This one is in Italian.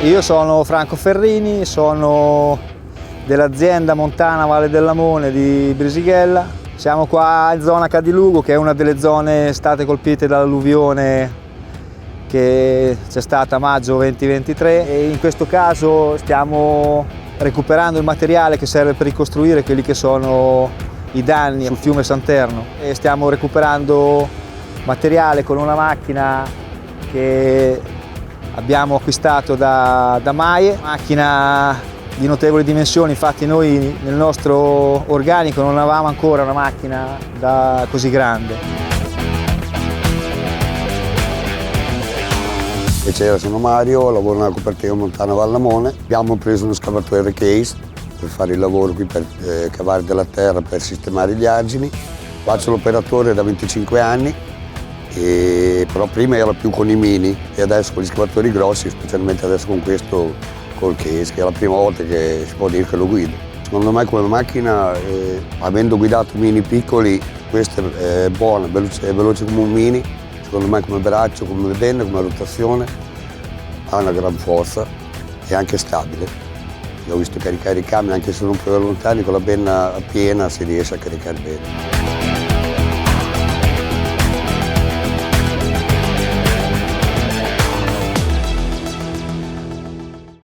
Io sono Franco Ferrini, sono dell'azienda Montana Valle del Lamone di Brisighella. Siamo qua in zona Cadilugo, che è una delle zone state colpite dall'alluvione che c'è stata a maggio 2023, e in questo caso stiamo recuperando il materiale che serve per ricostruire quelli che sono i danni sul fiume Santerno, e stiamo recuperando materiale con una macchina che abbiamo acquistato da Maie, macchina di notevoli dimensioni. Infatti noi nel nostro organico non avevamo ancora una macchina così grande. Piacere, sono Mario, lavoro nella cooperativa Montana Valle Lamone. Abbiamo preso uno scavatore case per fare il lavoro qui, per cavare della terra, per sistemare gli argini. Faccio l'operatore da 25 anni, però prima ero più con i mini e adesso con gli scavatori grossi, specialmente adesso con questo col case, che è la prima volta che si può dire che lo guido. Secondo me come macchina, avendo guidato mini piccoli, questa è buona, è veloce come un mini. Secondo me come braccio, come benne, come rotazione, ha una gran forza e anche stabile. Io ho visto caricare i camion, anche se non per lontani, con la benna piena si riesce a caricare bene.